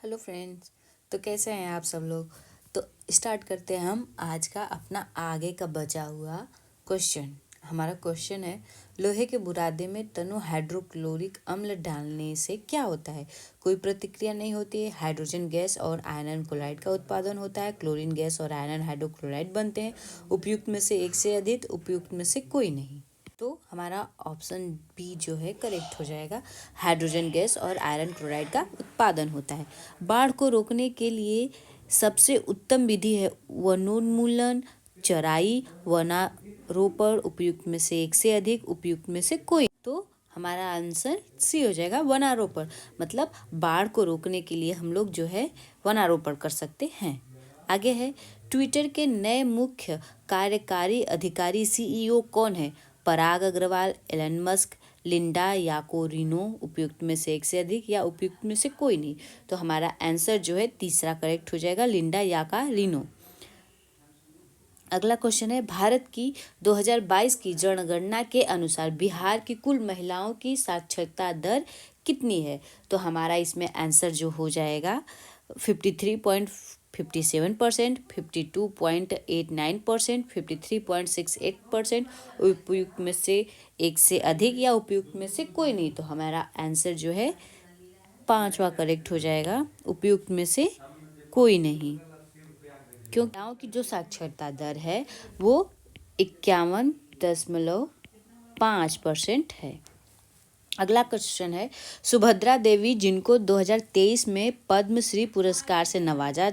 Hello friends. तो कैसे हैं आप सब लोग। तो स्टार्ट करते हैं हम आज का अपना आगे का बचा हुआ क्वेश्चन। हमारा क्वेश्चन है, लोहे के बुरादे में तनु हाइड्रोक्लोरिक अम्ल डालने से क्या होता है। कोई प्रतिक्रिया नहीं होती है। हाइड्रोजन गैस और आयरन क्लोराइड का उत्पादन होता है। क्लोरीन गैस और आयरन हाइड्रोक्लोराइड बनते हैं। उपयुक्त में से एक से अधिक, उपयुक्त में से कोई नहीं। तो हमारा ऑप्शन बी जो है करेक्ट हो जाएगा। हाइड्रोजन गैस और आयरन क्लोराइड का उत्पादन होता है। बाढ़ को रोकने के लिए सबसे उत्तम विधि है वनोन्मूलन, चराई, वनारोपण। उपयुक्त में से एक से अधिक, उपयुक्त में से कोई। तो हमारा आंसर सी हो जाएगा, वनारोपण। मतलब बाढ़ को रोकने के लिए हम लोग जो है वनारोपण कर सकते हैं। आगे है, ट्विटर के नए मुख्य कार्यकारी अधिकारी सीईओ कौन है। पराग अग्रवाल, एलन मस्क, लिंडा याकोरिनो। उपयुक्त में से एक से अधिक या उपयुक्त में से कोई नहीं। तो हमारा आंसर जो है तीसरा करेक्ट हो जाएगा, लिंडा याकोरिनो। अगला क्वेश्चन है, भारत की 2022 की जनगणना के अनुसार बिहार की कुल महिलाओं की साक्षरता दर कितनी है। तो हमारा इसमें आंसर जो हो जाएगा 53.57%, 52.89%, 53.68%। उपयुक्त में से एक से अधिक या उपयुक्त में से कोई नहीं। तो हमारा आंसर जो है पांचवा करेक्ट हो जाएगा, उपयुक्त में से कोई नहीं। क्योंकि महिलाओं की जो साक्षरता दर है वो 51.5% है। अगला क्वेश्चन है, सुभद्रा देवी जिनको 2023 में पद्मश्री पुरस्कार से नवाजा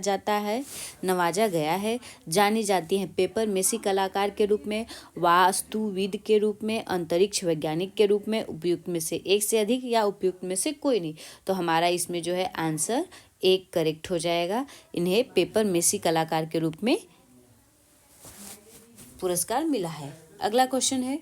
गया है, जानी जाती हैं पेपर मेसी कलाकार के रूप में, वास्तुविद के रूप में, अंतरिक्ष वैज्ञानिक के रूप में। उपयुक्त में से एक से अधिक या उपयुक्त में से कोई नहीं। तो हमारा इसमें जो है आंसर एक करेक्ट हो जाएगा। इन्हें पेपर मेसी कलाकार के रूप में पुरस्कार मिला है। अगला क्वेश्चन है,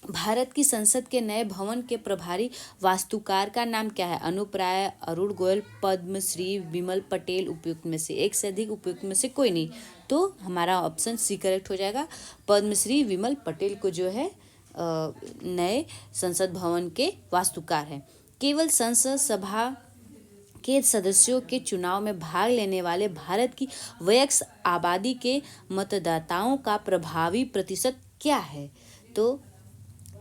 भारत की संसद के नए भवन के प्रभारी वास्तुकार का नाम क्या है। अनूप राय, अरुण गोयल, पद्मश्री, विमल पटेल। उपयुक्त में से एक से अधिक, उपयुक्त में से कोई नहीं। तो हमारा ऑप्शन सी करेक्ट हो जाएगा। पद्मश्री विमल पटेल को जो है नए संसद भवन के वास्तुकार हैं। केवल संसद सभा के सदस्यों के चुनाव में भाग लेने वाले भारत की वयस्क आबादी के मतदाताओं का प्रभावी प्रतिशत क्या है। तो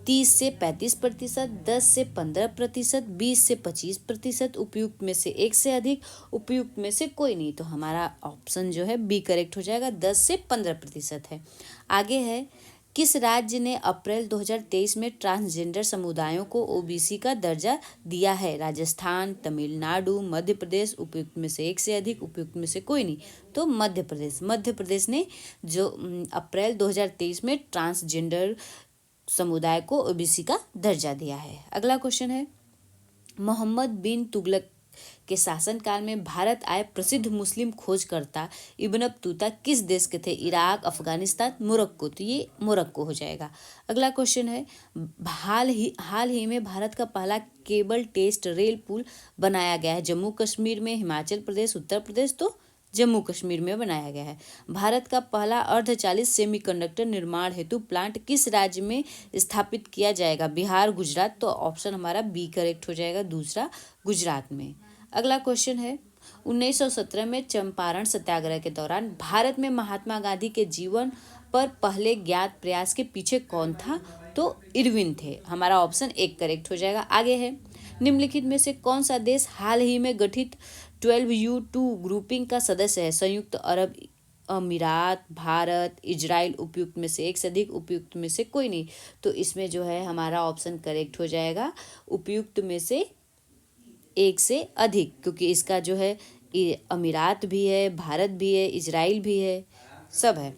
30 से 35%, 10 से 15%, 20 से 25%। उपयुक्त में से एक से अधिक, उपयुक्त में से कोई नहीं। तो हमारा ऑप्शन जो है बी करेक्ट हो जाएगा, 10 से 15% है। आगे है, किस राज्य ने अप्रैल 2023 में ट्रांसजेंडर समुदायों को ओबीसी का दर्जा दिया है। राजस्थान, तमिलनाडु, मध्य प्रदेश। उपयुक्त में से एक से अधिक, उपयुक्त में से कोई नहीं। तो मध्य प्रदेश ने जो अप्रैल 2023 में ट्रांसजेंडर समुदाय को ओबीसी का दर्जा दिया है। अगला क्वेश्चन है, मोहम्मद बिन तुगलक के शासनकाल में भारत आए प्रसिद्ध मुस्लिम खोजकर्ता इब्न बतूता किस देश के थे। Iraq, Afghanistan, Morocco. तो ये मोरक्को हो जाएगा। अगला क्वेश्चन है, हाल ही में भारत का पहला केबल टेस्ट रेल पुल बनाया गया है। जम्मू कश्मीर में, हिमाचल प्रदेश, उत्तर प्रदेश। तो जम्मू कश्मीर में बनाया गया है। भारत का पहला अर्धचालित सेमीकंडक्टर निर्माण हेतु प्लांट किस राज्य में स्थापित किया जाएगा। बिहार, गुजरात। तो ऑप्शन हमारा बी करेक्ट हो जाएगा, दूसरा, गुजरात में। अगला क्वेश्चन है, 1917 में चंपारण सत्याग्रह के दौरान भारत में महात्मा गांधी के जीवन पर पहले ज्ञात प्रयास के पीछे कौन था। तो इरविन थे। हमारा ऑप्शन एक करेक्ट हो जाएगा। आगे है, निम्नलिखित में से कौन सा देश हाल ही में गठित 12U2 ग्रुपिंग का सदस्य है। संयुक्त अरब अमीरात, भारत, इजराइल। उपयुक्त में से एक से अधिक, उपयुक्त में से कोई नहीं। तो इसमें जो है हमारा ऑप्शन करेक्ट हो जाएगा, उपयुक्त में से एक से अधिक, क्योंकि इसका जो है अमीरात भी है, भारत भी है, इजराइल भी है, सब है।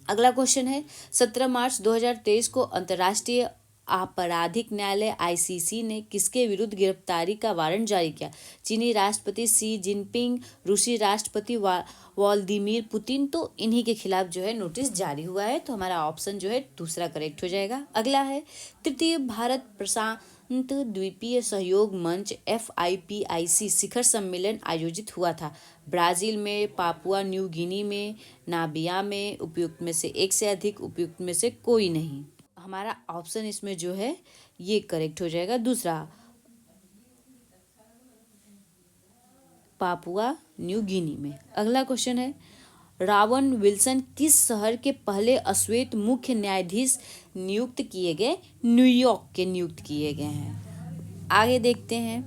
अगला क्वेश्चन है, 17 मार्च 2023 को अंतर्राष्ट्रीय आपराधिक न्यायालय आईसीसी ने किसके विरुद्ध गिरफ्तारी का वारंट जारी किया। चीनी राष्ट्रपति शी जिनपिंग, रूसी राष्ट्रपति व्लादिमीर पुतिन। तो इन्हीं के खिलाफ जो है नोटिस जारी हुआ है। तो हमारा ऑप्शन जो है दूसरा करेक्ट हो जाएगा। अगला है, तृतीय भारत प्रशांत द्वीपीय सहयोग मंच FIPIC शिखर सम्मेलन आयोजित हुआ था। ब्राजील में, पापुआ न्यू गिनी में, नाबिया में। उपयुक्त में से एक से अधिक, उपयुक्त में से कोई नहीं। हमारा ऑप्शन इसमें जो है ये करेक्ट हो जाएगा, दूसरा। पापुआ न्यू गिनी में। अगला क्वेश्चन है, रावन विल्सन किस शहर के पहले अश्वेत मुख्य न्यायाधीश नियुक्त किए गए? न्यूयॉर्क के नियुक्त किए गए हैं। आगे देखते हैं,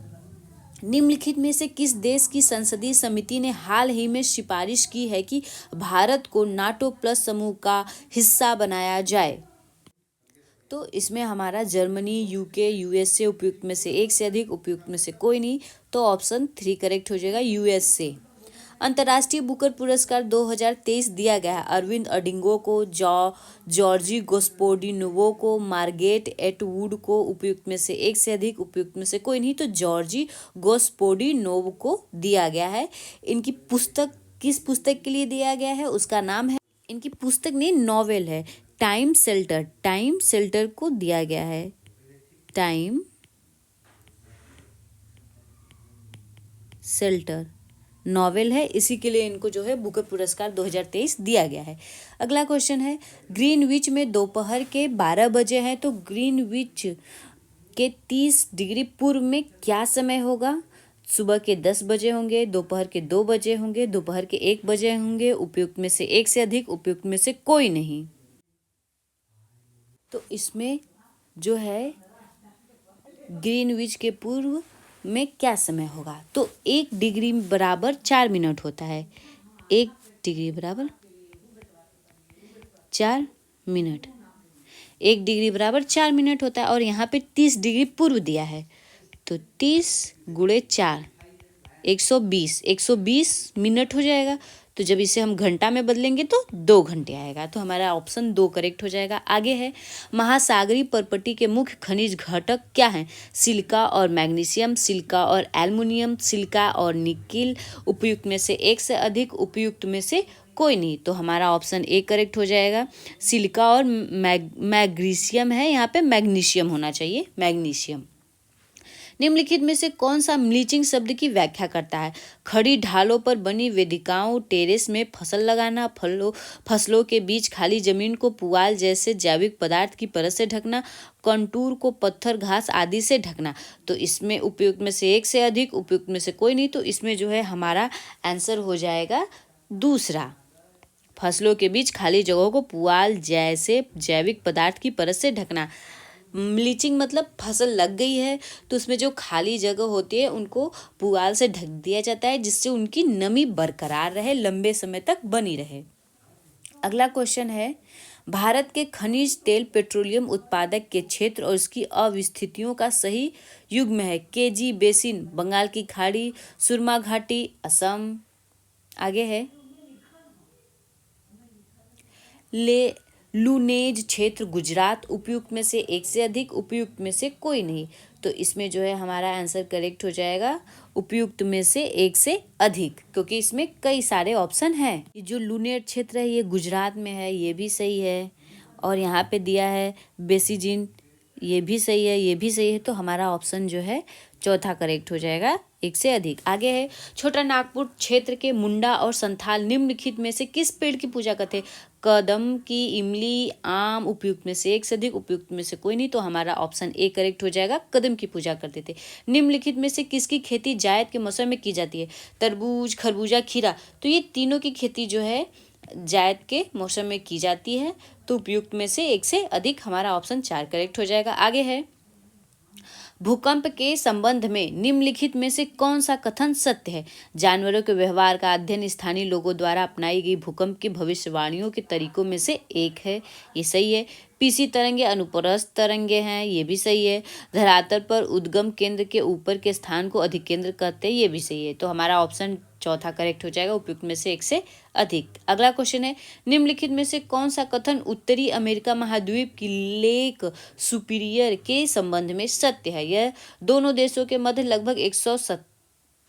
निम्नलिखित में से किस देश की संसदीय समिति ने हाल ही में सिफारिश की है कि भारत को नाटो प्लस समूह का हिस्सा बनाया जाए? तो इसमें हमारा जर्मनी, यूके, यूएसए उपयुक्त में से एक से अधिक, उपयुक्त में से कोई नहीं, तो ऑप्शन 3 करेक्ट हो जाएगा, यूएसए। अंतर्राष्ट्रीय बुकर पुरस्कार 2023 दिया गया है अरविंद अडिंगो को, जॉर्जी गोस्पोडिनोवो को, मार्गेट एटवुड को, उपयुक्त में से एक से अधिक, उपयुक्त में से कोई नहीं, तो जॉर्जी गोस्पोडिनोव को दिया गया है। इनकी पुस्तक किस पुस्तक के लिए दिया गया है? उसका नाम है, इनकी पुस्तक नहीं नॉवेल है, टाइम सेल्टर को दिया गया है। टाइम सेल्टर नॉवेल है, इसी के लिए इनको जो है बुकर पुरस्कार 2023 दिया गया है। अगला क्वेश्चन है, ग्रीनविच में दोपहर के 12 बजे हैं, तो ग्रीनविच के 30 डिग्री पूर्व में क्या समय होगा? सुबह के 10 बजे होंगे, दोपहर के 2 बजे होंगे, दोपहर के 1 बजे होंगे, उपयुक्त में से एक से अधिक, उपयुक्त में से कोई नहीं। तो इसमें जो है ग्रीनविच के पूर्व में क्या समय होगा? तो 1 डिग्री बराबर 4 मिनट होता है। 1 डिग्री बराबर 4 मिनट, 1 डिग्री बराबर 4 मिनट होता है, और यहाँ पे 30 डिग्री पूर्व दिया है, तो 30 गुणे 4 120 मिनट हो जाएगा। तो जब इसे हम घंटा में बदलेंगे तो 2 घंटे आएगा, तो हमारा ऑप्शन 2 करेक्ट हो जाएगा। आगे है, महासागरीय परपटी के मुख्य खनिज घटक क्या हैं? सिलिका और मैग्नीशियम, सिलिका और एल्युमिनियम, सिलिका और निकिल, उपयुक्त में से एक से अधिक, उपयुक्त में से कोई नहीं, तो हमारा ऑप्शन ए करेक्ट हो जाएगा। सिलिका और मैग्नीशियम है, यहाँ पे मैग्नीशियम होना चाहिए, मैग्नीशियम। निम्नलिखित में से कौन सा म्लीचिंग शब्द की व्याख्या करता है? खड़ी ढालों पर बनी वेदिकाओं, टेरेस में फसल लगाना, फसलों के बीच खाली जमीन को पुआल जैसे जैविक पदार्थ की परत से ढकना, कंटूर को पत्थर, घास आदि से ढकना। तो इसमें उपयुक्त में से एक से अधिक, उपयुक्त में से कोई नहीं, तो इसमें जो है हमारा आंसर हो जाएगा दूसरा, फसलों के बीच खाली जगहों को पुआल जैसे जैविक पदार्थ की परत से ढकना। म्लीचिंग मतलब फसल लग गई है तो उसमें जो खाली जगह होती है उनको पुआल से ढक दिया जाता है, जिससे उनकी नमी बरकरार रहे, लंबे समय तक बनी रहे। अगला क्वेश्चन है, भारत के खनिज तेल पेट्रोलियम उत्पादक के क्षेत्र और उसकी अवस्थितियों का सही युग्म है? केजी बेसिन बंगाल की खाड़ी, सुरमा घाटी असम। आगे है, लूनेज क्षेत्र गुजरात, उपयुक्त में से एक से अधिक, उपयुक्त में से कोई नहीं, तो इसमें जो है हमारा आंसर करेक्ट हो जाएगा उपयुक्त में से एक से अधिक, क्योंकि इसमें कई सारे ऑप्शन हैं। ये जो लूनेज क्षेत्र है ये गुजरात में है, ये भी सही है, और यहाँ पे दिया है बेसिजिन, ये भी सही है, ये भी सही है, तो हमारा ऑप्शन जो है चौथा करेक्ट हो जाएगा, एक से अधिक। आगे है, छोटा नागपुर क्षेत्र के मुंडा और संथाल निम्नलिखित में से किस पेड़ की पूजा करते हैं? कदम की, इमली, आम, उपयुक्त में से एक से अधिक, उपयुक्त में से कोई नहीं, तो हमारा ऑप्शन ए करेक्ट हो जाएगा, कदम की पूजा करते थे। निम्नलिखित में से किसकी खेती जायद के मौसम में की जाती है? तरबूज, खरबूजा, खीरा, तो ये तीनों की खेती जो है जायद के मौसम में की जाती है, तो उपयुक्त में से एक से अधिक, हमारा ऑप्शन 4 करेक्ट हो जाएगा। आगे है, भूकंप के संबंध में निम्नलिखित में से कौन सा कथन सत्य है? जानवरों के व्यवहार का अध्ययन स्थानीय लोगों द्वारा अपनाई गई भूकंप की भविष्यवाणियों के तरीकों में से एक है, ये सही है। पीसी तरंगे अनुप्रस्थ तरंगे हैं, ये भी सही है। धरातल पर उद्गम केंद्र के ऊपर के स्थान को अधिकेंद्र कहते हैं, ये भी सही है, तो हमारा ऑप्शन चौथा करेक्ट हो जाएगा, उपयुक्त में से एक से अधिक। अगला क्वेश्चन है, निम्नलिखित में से कौन सा कथन उत्तरी अमेरिका महाद्वीप की लेक सुपीरियर के संबंध में सत्य है? यह दोनों देशों के मध्य लगभग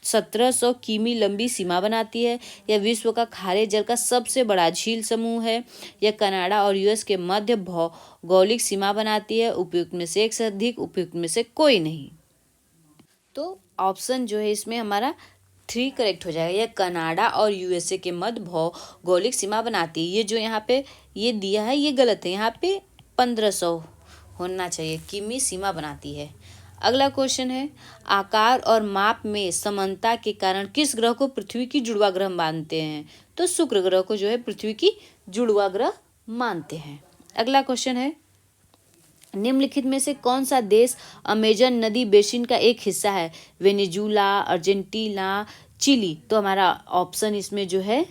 1700 किमी लंबी सीमा बनाती है। यह विश्व का खारे जल का सबसे बड़ा झील समूह है। यह कनाडा और यूएस के मध्य भौगोलिक सीमा बनाती है। उपयुक्त में से एक से अधिक, उपयुक्त में से कोई नहीं, तो ऑप्शन जो है इसमें हमारा 3 करेक्ट हो जाएगा। यह कनाडा और यूएसए के मध्य भौगोलिक सीमा बनाती है। ये जो यहाँ पे ये दिया है ये गलत है, यहाँ पे 1500 होना चाहिए, किमी सीमा बनाती है। अगला क्वेश्चन है, आकार और माप में समानता के कारण किस ग्रह को पृथ्वी की जुड़वा ग्रह मानते हैं? तो शुक्र ग्रह को जो है पृथ्वी की जुड़वा ग्रह मानते हैं। अगला क्वेश्चन है, निम्नलिखित में से कौन सा देश अमेजन नदी बेसिन का एक हिस्सा है? Venezuela, Argentina, Chile. तो हमारा ऑप्शन इसमें जो है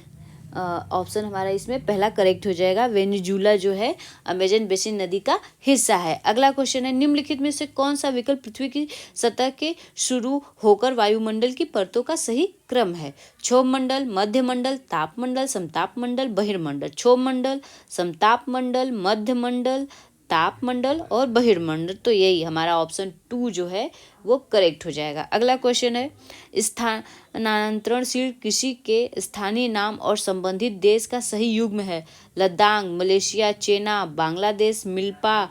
ऑप्शन हमारा इसमें पहला करेक्ट हो जाएगा। वेनेजुला जो है अमेजन बेसिन नदी का हिस्सा है। अगला क्वेश्चन है, निम्नलिखित में से कौन सा विकल्प पृथ्वी की सतह के शुरू होकर वायुमंडल की परतों का सही क्रम है? क्षोभ मंडल, मध्य मंडल, ताप मंडल, समताप मंडल, बहिर्मंडल। क्षोभ मंडल, समताप मंडल, मध्य मंडल, ताप मंडल और बहिर्मंडल। तो यही हमारा ऑप्शन 2 जो है वो करेक्ट हो जाएगा। अगला क्वेश्चन है, स्थानांतरणशील कृषि के स्थानीय नाम और संबंधित देश का सही युग्म है? Ladakh, Malaysia, chena, Bangladesh, milpa,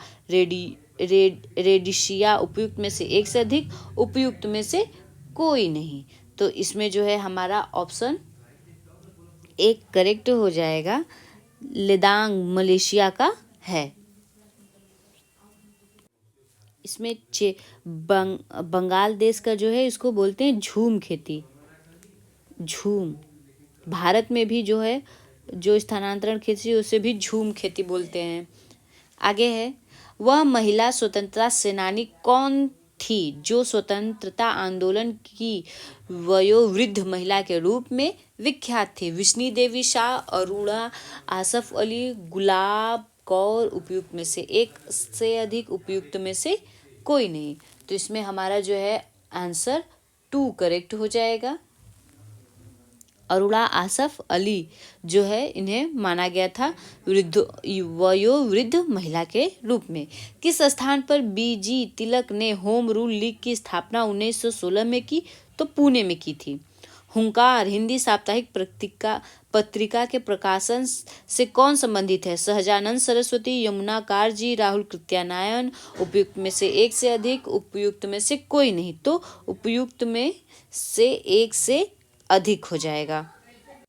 Rhodesia. उपयुक्त में से एक से अधिक, उपयुक्त में से कोई नहीं। तो इसमें जो है हमारा ऑप्शन एक करेक्ट हो जाएगा, लद्दाख मलेशिया का है। इसमें बंगाल देश का जो है इसको बोलते हैं झूम खेती। झूम भारत में भी जो है जो स्थानांतरण खेती उसे भी झूम खेती बोलते हैं। आगे है, वह महिला स्वतंत्रता सेनानी कौन थी जो स्वतंत्रता आंदोलन की वयोवृद्ध महिला के रूप में विख्यात थी? विष्णु देवी शाह, अरुणा, आसफ अली, गुलाब कौर। उपयुक्त में से एक से अधिक, उपयुक्त में से कोई नहीं। तो इसमें हमारा जो है आंसर 2 करेक्ट हो जाएगा। अरुणा आसफ अली जो है इन्हें माना गया था वयोवृद्ध महिला के रूप में। किस स्थान पर बीजी तिलक ने होम रूल लीग की स्थापना 1916 में की? तो पुणे में की थी। हुंकार हिंदी साप्ताहिक पत्रिका के प्रकाशन से कौन संबंधित है? सहजानंद सरस्वती, यमुना कारजी, राहुल कृत्यानायन। उपयुक्त में से एक से अधिक, उपयुक्त में से कोई नहीं। तो उपयुक्त में से एक से अधिक हो जाएगा,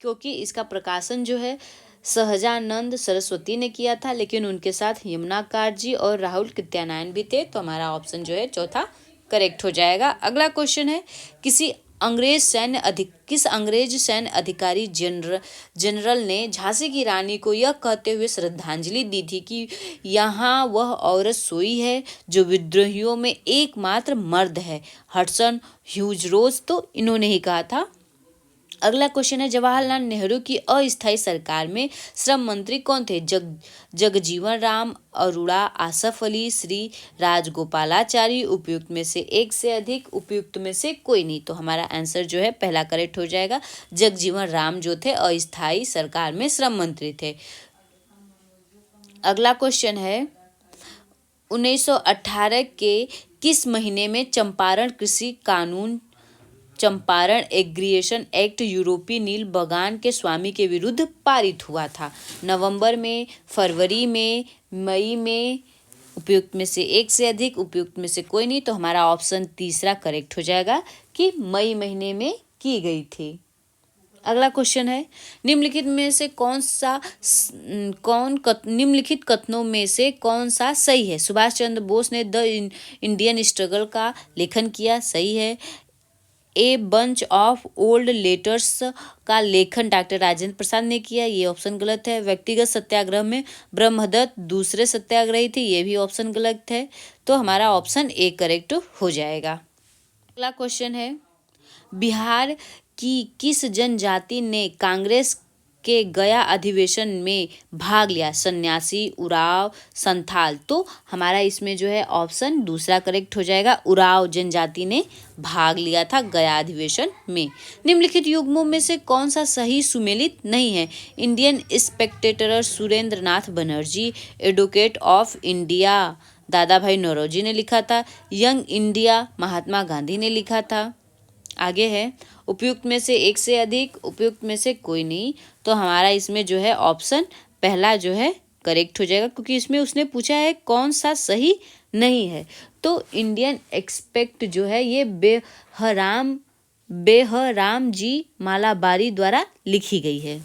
क्योंकि इसका प्रकाशन जो है सहजानंद सरस्वती ने किया था, लेकिन उनके साथ यमुना कारजी और राहुल कृत्यानायन भी थे। तो हमारा ऑप्शन जो है चौथा करेक्ट हो जाएगा। अगला क्वेश्चन है, किस अंग्रेज सैन्य अधिकारी जनरल ने झांसी की रानी को यह कहते हुए श्रद्धांजलि दी थी कि यहाँ वह औरत सोई है जो विद्रोहियों में एकमात्र मर्द है? हडसन ह्यूज रोज। तो इन्होंने ही कहा था। अगला क्वेश्चन है, जवाहरलाल नेहरू की अस्थायी सरकार में श्रम मंत्री कौन थे? जगजीवन राम, अरुणा आसफ अली, श्री राजगोपालाचारी। उपयुक्त में से एक से अधिक, उपयुक्त में से कोई नहीं। तो हमारा आंसर जो है पहला करेक्ट हो जाएगा। जगजीवन राम जो थे अस्थायी सरकार में श्रम मंत्री थे। अगला क्वेश्चन है, 1918 के किस महीने में चंपारण कृषि कानून चंपारण एग्रीगेशन एक्ट यूरोपीय नील बगान के स्वामी के विरुद्ध पारित हुआ था? नवंबर में, फरवरी में, मई में। उपयुक्त में से एक से अधिक, उपयुक्त में से कोई नहीं। तो हमारा ऑप्शन तीसरा करेक्ट हो जाएगा कि मई महीने में की गई थी। अगला क्वेश्चन है, निम्नलिखित कथनों में से कौन सा सही है? सुभाष चंद्र बोस ने द इंडियन स्ट्रगल का लेखन किया, सही है। A bunch of old letters का लेखन डॉक्टर राजेंद्र प्रसाद ने किया, ये ऑप्शन गलत है। व्यक्तिगत सत्याग्रह में ब्रह्मदत्त दूसरे सत्याग्रही थे, ये भी ऑप्शन गलत है। तो हमारा ऑप्शन ए करेक्ट हो जाएगा। अगला क्वेश्चन है, बिहार की किस जनजाति ने कांग्रेस के गया अधिवेशन में भाग लिया? सन्यासी, उराव, संथाल। तो हमारा इसमें जो है ऑप्शन दूसरा करेक्ट हो जाएगा। उराव जनजाति ने भाग लिया था गया अधिवेशन में। निम्नलिखित युग्मों में से कौन सा सही सुमेलित नहीं है? Indian Spectator Surendra Nath Banerjee, advocate of India दादा भाई नौरोजी ने लिखा था, यंग इंडिया महात्मा गांधी ने लिखा था। आगे है, उपयुक्त में से एक से अधिक, उपयुक्त में से कोई नहीं। तो हमारा इसमें जो है ऑप्शन पहला जो है करेक्ट हो जाएगा, क्योंकि इसमें उसने पूछा है कौन सा सही नहीं है। तो इंडियन एक्सपेक्ट जो है ये बेहराम जी मालाबारी द्वारा लिखी गई है।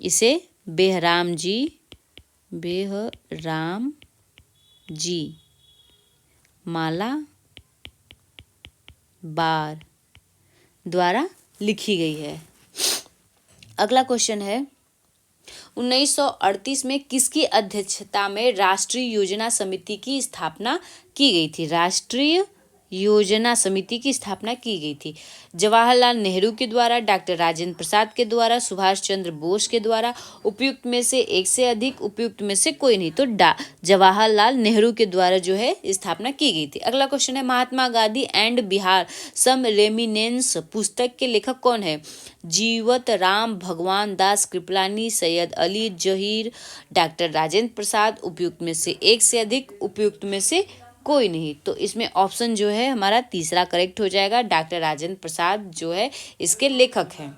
इसे बेहराम जी मालाबारी बार द्वारा लिखी गई है। अगला क्वेश्चन है 1938 में किसकी अध्यक्षता में राष्ट्रीय योजना समिति की स्थापना की गई थी? राष्ट्रीय योजना समिति की स्थापना की गई थी जवाहरलाल नेहरू के द्वारा, डॉक्टर राजेंद्र प्रसाद के द्वारा, सुभाष चंद्र बोस के द्वारा, उपयुक्त में से एक से अधिक, उपयुक्त में से कोई नहीं। तो जवाहरलाल नेहरू के द्वारा जो है स्थापना की गई थी। अगला क्वेश्चन है Mahatma Gandhi and Bihar some reminiscences पुस्तक के लेखक कौन है? जीवत राम भगवान दास कृपलानी, सैयद अली जहीर, डॉक्टर राजेंद्र प्रसाद, उपयुक्त में से एक से अधिक, उपयुक्त में से कोई नहीं। तो इसमें ऑप्शन जो है हमारा तीसरा करेक्ट हो जाएगा, डॉक्टर राजेंद्र प्रसाद जो है इसके लेखक हैं।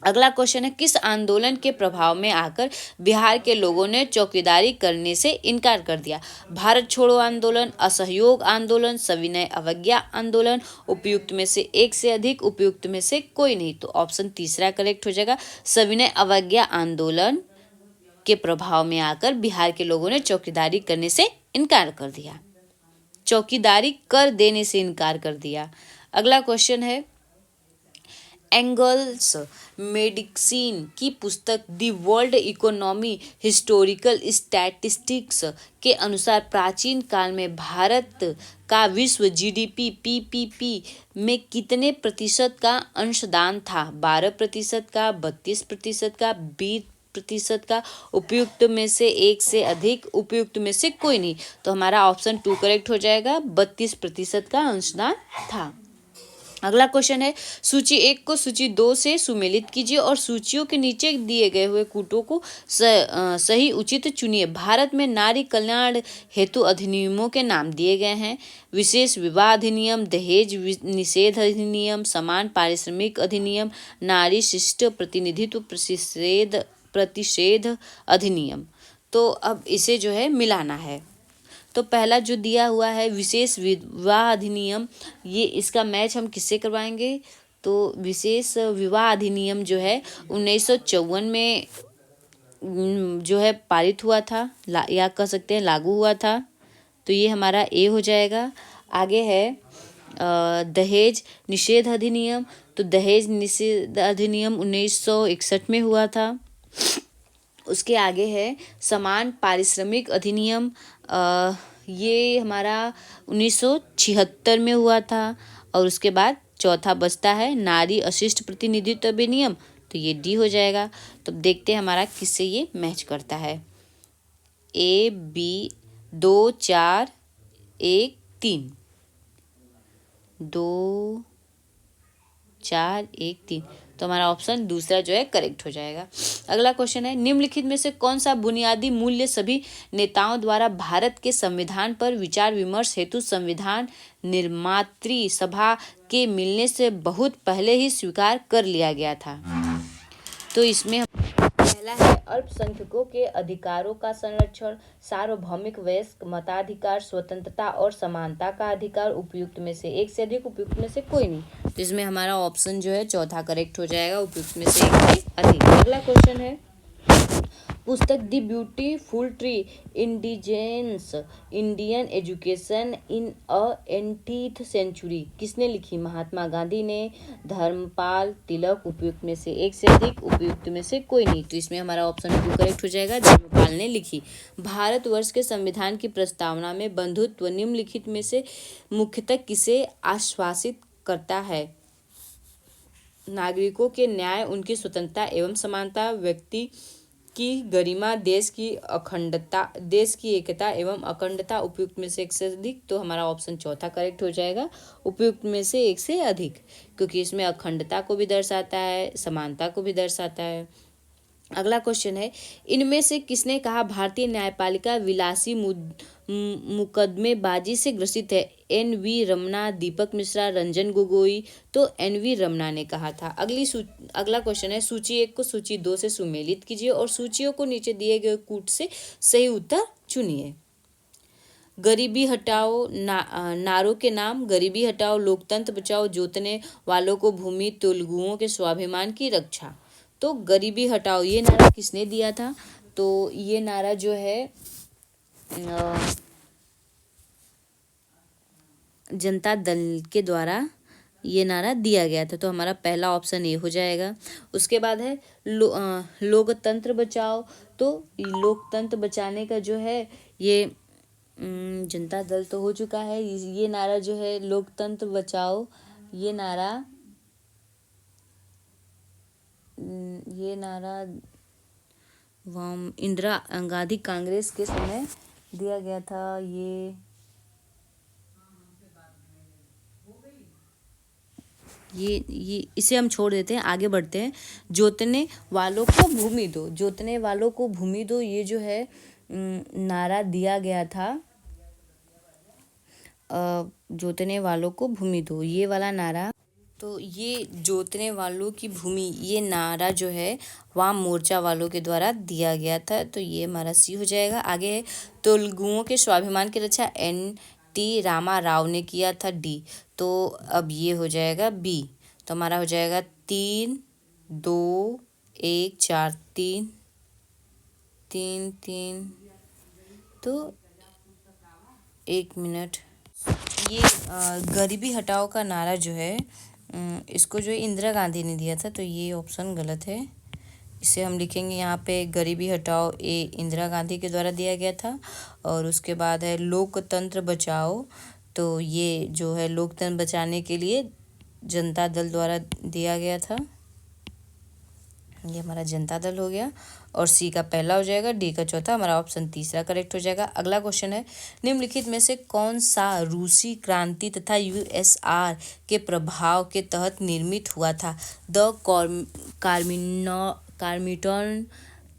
अगला क्वेश्चन है किस आंदोलन के प्रभाव में आकर बिहार के लोगों ने चौकीदारी करने से इनकार कर दिया? भारत छोड़ो आंदोलन, असहयोग आंदोलन, सविनय अवज्ञा आंदोलन, उपयुक्त में से एक से अधिक, उपयुक्त में से कोई नहीं। तो ऑप्शन तीसरा करेक्ट हो जाएगा, सविनय अवज्ञा आंदोलन के प्रभाव में आकर बिहार के लोगों ने चौकीदारी करने से इनकार कर दिया, चौकीदारी कर देने से इनकार कर दिया। अगला क्वेश्चन है एंगल्स मेडिसिन की पुस्तक the world economy historical statistics के अनुसार प्राचीन काल में भारत का विश्व जीडीपी पीपीपी में कितने प्रतिशत का अंशदान था? 12% का, 32% का, 20% का, उपयुक्त में से एक से अधिक, उपयुक्त में से कोई नहीं। तो हमारा ऑप्शन 2 करेक्ट हो जाएगा, 32% का अंशदान था। अगला क्वेश्चन है सूची 1 को सूची 2 से सुमेलित कीजिए और सूचियों के नीचे दिए गए हुए कूटों को सही उचित चुनिए। भारत में नारी कल्याण हेतु अधिनियमों के नाम दिए गए हैं। विशेष विवाह अधिनियम, दहेज निषेध अधिनियम, समान पारिश्रमिक अधिनियम, नारी शिष्ट प्रतिनिधित्व प्रतिषेध अधिनियम। तो अब इसे जो है मिलाना है। तो पहला जो दिया हुआ है विशेष विवाह अधिनियम, ये इसका मैच हम किससे करवाएंगे? तो विशेष विवाह अधिनियम जो है 1954 में जो है पारित हुआ था, या कह सकते हैं लागू हुआ था। तो ये हमारा ए हो जाएगा। आगे है दहेज निषेध अधिनियम। तो दहेज निषेध अधिनियम 1961 में हुआ था। उसके आगे है समान पारिश्रमिक अधिनियम, ये हमारा 1976 में हुआ था। और उसके बाद चौथा बचता है नारी अशिष्ट प्रतिनिधित्व अधिनियम, तो ये डी हो जाएगा। तो देखते हैं हमारा किससे ये मैच करता है। ए बी 2 4 1 3 2 4 1 3, तो हमारा ऑप्शन दूसरा जो है करेक्ट हो जाएगा। अगला क्वेश्चन है निम्नलिखित में से कौन सा बुनियादी मूल्य सभी नेताओं द्वारा भारत के संविधान पर विचार विमर्श हेतु संविधान निर्मात्री सभा के मिलने से बहुत पहले ही स्वीकार कर लिया गया था? तो इसमें पहला है अल्पसंख्यकों के अधिकारों का संरक्षण, सार्वभौमिक वयस्क मताधिकार, स्वतंत्रता और समानता का अधिकार, उपयुक्त में से एक से अधिक, उपयुक्त में से कोई नहीं। तो इसमें हमारा ऑप्शन जो है चौथा करेक्ट हो जाएगा, उपयुक्त में से एक से अधिक। अगला क्वेश्चन है पुस्तक the beautiful tree indigenous Indian education in a 20th century किसने लिखी? महात्मा गांधी ने, धर्मपाल तिलक, उपयुक्त में से एक से अधिक, उपयुक्त में से कोई नहीं। तो इसमें हमारा ऑप्शन 2 करेक्ट हो जाएगा, धर्मपाल ने लिखी। भारतवर्ष के संविधान की प्रस्तावना में बंधुत्व निम्नलिखित में से मुख्यतः किसे आश्वासित करता है? नागरिकों के न्याय, उनकी स्वतंत्रता एवं समानता, व्यक्ति की गरिमा, देश की अखंडता, देश की एकता एवं अखंडता, उपयुक्त में से एक से अधिक। तो हमारा ऑप्शन चौथा करेक्ट हो जाएगा, उपयुक्त में से एक से अधिक, क्योंकि इसमें अखंडता को भी दर्शाता है, समानता को भी दर्शाता है। अगला क्वेश्चन है इनमें से किसने कहा भारतीय न्यायपालिका विलासी मुकदमेबाजी से ग्रसित है? एन.वी. रमना, दीपक मिश्रा, रंजन गोगोई। तो एन.वी. रमना ने कहा था। अगला क्वेश्चन है सूची 1 को सूची 2 से सुमेलित कीजिए और सूचियों को नीचे दिए गए कूट से सही उत्तर चुनिए। गरीबी हटाओ, नारों के नाम, गरीबी हटाओ, लोकतंत्र बचाओ, जोतने वालों को भूमि, तेलुगुओं के स्वाभिमान की रक्षा। तो गरीबी हटाओ ये नारा किसने दिया था? तो ये नारा जो है जनता दल के द्वारा ये नारा दिया गया था। तो हमारा पहला ऑप्शन ये हो जाएगा। उसके बाद है लोकतंत्र बचाओ। तो लोकतंत्र बचाने का जो है ये जनता दल तो हो चुका है। ये नारा जो है लोकतंत्र बचाओ, ये नारा इंदिरा गांधी कांग्रेस के समय दिया गया था। ये इसे हम छोड़ देते हैं, आगे बढ़ते हैं। जोतने वालों को भूमि दो, जोतने वालों को भूमि दो, ये जो है नारा दिया गया था। जोतने वालों को भूमि दो, ये वाला नारा। तो ये जोतने वालों की भूमि, ये नारा जो है वाम मोर्चा वालों के द्वारा दिया गया था। तो ये हमारा सी हो जाएगा। आगे है तेलुगुओं के स्वाभिमान की रक्षा एन.टी. रामा राव ने किया था, डी। तो अब ये हो जाएगा बी। तो हमारा हो जाएगा 3, 2, 1, 4, 3, 3, 3। तो 1 मिनट। ये गरीबी हटाओ का नारा जो है इसको जो इंदिरा गांधी ने दिया था। तो ये ऑप्शन गलत है। इसे हम लिखेंगे यहाँ पे गरीबी हटाओ, ये इंदिरा गांधी के द्वारा दिया गया था। और उसके बाद है लोकतंत्र बचाओ। तो ये जो है लोकतंत्र बचाने के लिए जनता दल द्वारा दिया गया था। ये हमारा जनता दल हो गया। और सी का पहला हो जाएगा, डी का चौथा, हमारा ऑप्शन तीसरा करेक्ट हो जाएगा। अगला क्वेश्चन है निम्नलिखित में से कौन सा रूसी क्रांति तथा यूएसआर के प्रभाव के तहत निर्मित हुआ था? द कार्मिटन,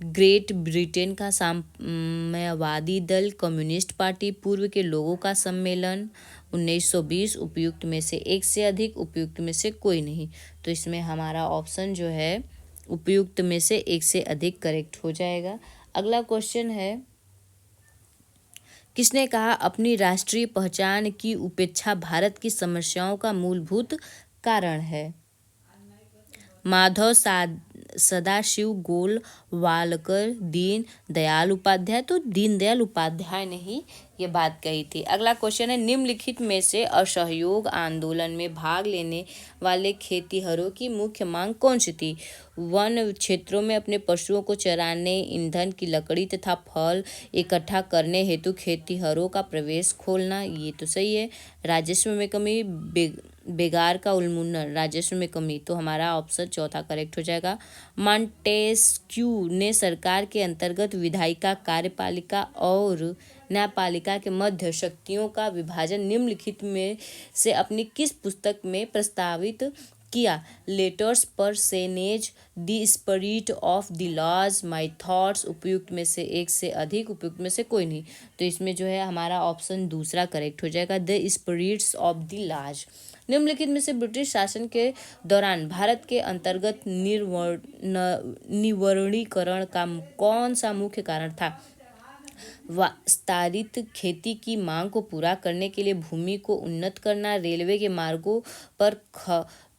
ग्रेट ब्रिटेन का साम्यवादी दल, कम्युनिस्ट पार्टी, पूर्व के लोगों का सम्मेलन, 1920। उपयुक्त में से एक से अधिक, उपयुक्त में से कोई नहीं। तो इसमें हमारा ऑप्शन जो है उपयुक्त में से एक से अधिक करेक्ट हो जाएगा। अगला क्वेश्चन है किसने कहा अपनी राष्ट्रीय पहचान की उपेक्षा भारत की समस्याओं का मूलभूत कारण है? माधव सदाशिव गोलवालकर, दीन दयाल उपाध्याय। तो दीन दयाल उपाध्याय ने ही ये बात कही थी। अगला क्वेश्चन है निम्नलिखित में से असहयोग आंदोलन में भाग लेने वाले खेतिहरों की मुख्य मांग कौन सी थी? वन क्षेत्रों में अपने पशुओं को चराने, ईंधन की लकड़ी तथा फल इकट्ठा करने हेतु खेतिहरों का प्रवेश खोलना, ये तो सही है। राजस्व में कमी, बेगार का उन्मूलन, राजस्व में कमी। तो हमारा ऑप्शन चौथा करेक्ट हो जाएगा। मॉन्टेस्क्यू ने सरकार के अंतर्गत विधायिका, कार्यपालिका और न्यायपालिका के मध्य शक्तियों का विभाजन निम्नलिखित में से अपनी किस पुस्तक में प्रस्तावित किया? Letters personage, the spirit of the laws, my thoughts. उपयुक्त में से एक से अधिक, उपयुक्त में से कोई नहीं। तो इसमें जो है हमारा ऑप्शन दूसरा करेक्ट हो जाएगा, the spirits of the laws. निम्नलिखित में से ब्रिटिश शासन के दौरान भारत के अंतर्गत निवर्णीकरण का कौन सा मुख्य कारण था? विस्तारित खेती की मांग को पूरा करने के लिए भूमि को उन्नत करना, रेलवे के मार्गों पर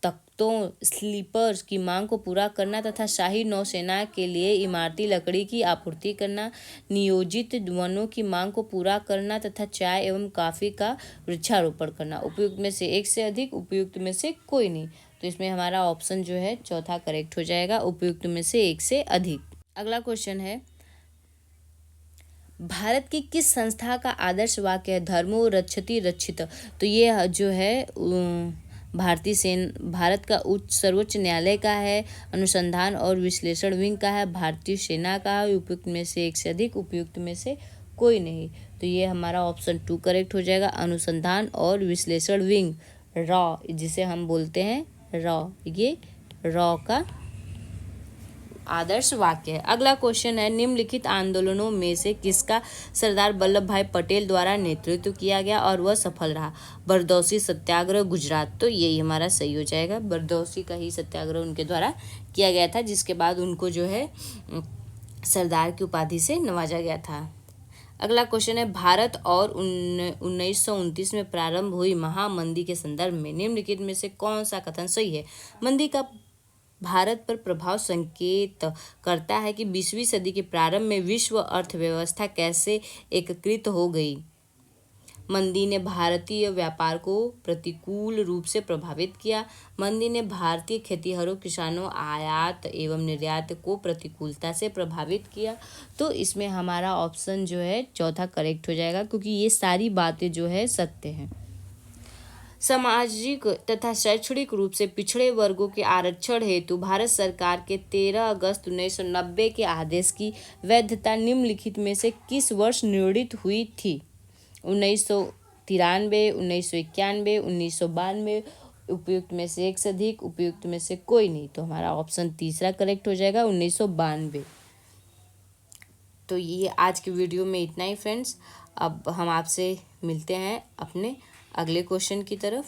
तख्तों स्लीपर्स की मांग को पूरा करना तथा शाही नौसेना के लिए इमारती लकड़ी की आपूर्ति करना, नियोजित वनों की मांग को पूरा करना तथा चाय एवं कॉफी का वृक्षारोपण करना। उपयुक्त में से एक से अधिक, उपयुक्त में से कोई नहीं। तो इसमें हमारा ऑप्शन जो है चौथा करेक्ट हो जाएगा, उपयुक्त में से एक से अधिक। अगला क्वेश्चन है भारत की किस संस्था का आदर्श वाक्य है धर्मो रक्षति रक्षित? तो ये जो है भारत का सर्वोच्च न्यायालय का है, अनुसंधान और विश्लेषण विंग का है, भारतीय सेना का है। उपयुक्त में से एक से अधिक, उपयुक्त में से कोई नहीं। तो ये हमारा ऑप्शन 2 करेक्ट हो जाएगा, अनुसंधान और विश्लेषण विंग, रॉ, जिसे हम बोलते हैं रॉ। ये रॉ का आदर्श वाक्य है। अगला क्वेश्चन है निम्नलिखित आंदोलनों में से किसका सरदार वल्लभ भाई पटेल द्वारा नेतृत्व किया गया और वह सफल रहा? बरदौसी सत्याग्रह, गुजरात। तो यही हमारा सही हो जाएगा, बरदौसी का ही सत्याग्रह उनके द्वारा किया गया था, जिसके बाद उनको जो है सरदार की उपाधि से नवाजा गया था। अगला क्वेश्चन है भारत और 1929 में प्रारंभ हुई महामंदी के संदर्भ में निम्नलिखित में से कौन सा कथन सही है? मंदी का भारत पर प्रभाव संकेत करता है कि 20वीं सदी के प्रारंभ में विश्व अर्थव्यवस्था कैसे एकीकृत हो गई। मंदी ने भारतीय व्यापार को प्रतिकूल रूप से प्रभावित किया। मंदी ने भारतीय खेतिहरों, किसानों, आयात एवं निर्यात को प्रतिकूलता से प्रभावित किया। तो इसमें हमारा ऑप्शन जो है चौथा करेक्ट हो जाएगा, क्योंकि ये सारी बातें जो है सत्य हैं। सामाजिक तथा शैक्षणिक रूप से पिछड़े वर्गों के आरक्षण हेतु भारत सरकार के 13 अगस्त 1990 के आदेश की वैधता निम्नलिखित में से किस वर्ष निर्णीत हुई थी? 1993, 1991, 1992, उपयुक्त में से एक से अधिक, उपयुक्त में से कोई नहीं। तो हमारा ऑप्शन तीसरा करेक्ट हो जाएगा, 1992। तो ये आज के वीडियो में इतना ही फ्रेंड्स। अब हम आपसे मिलते हैं अपने अगले क्वेश्चन की तरफ।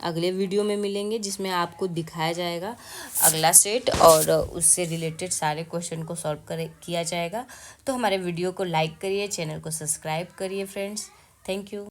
अगले वीडियो में मिलेंगे, जिसमें आपको दिखाया जाएगा अगला सेट और उससे रिलेटेड सारे क्वेश्चन को सॉल्व किया जाएगा। तो हमारे वीडियो को लाइक करिए, चैनल को सब्सक्राइब करिए फ्रेंड्स। Thank you.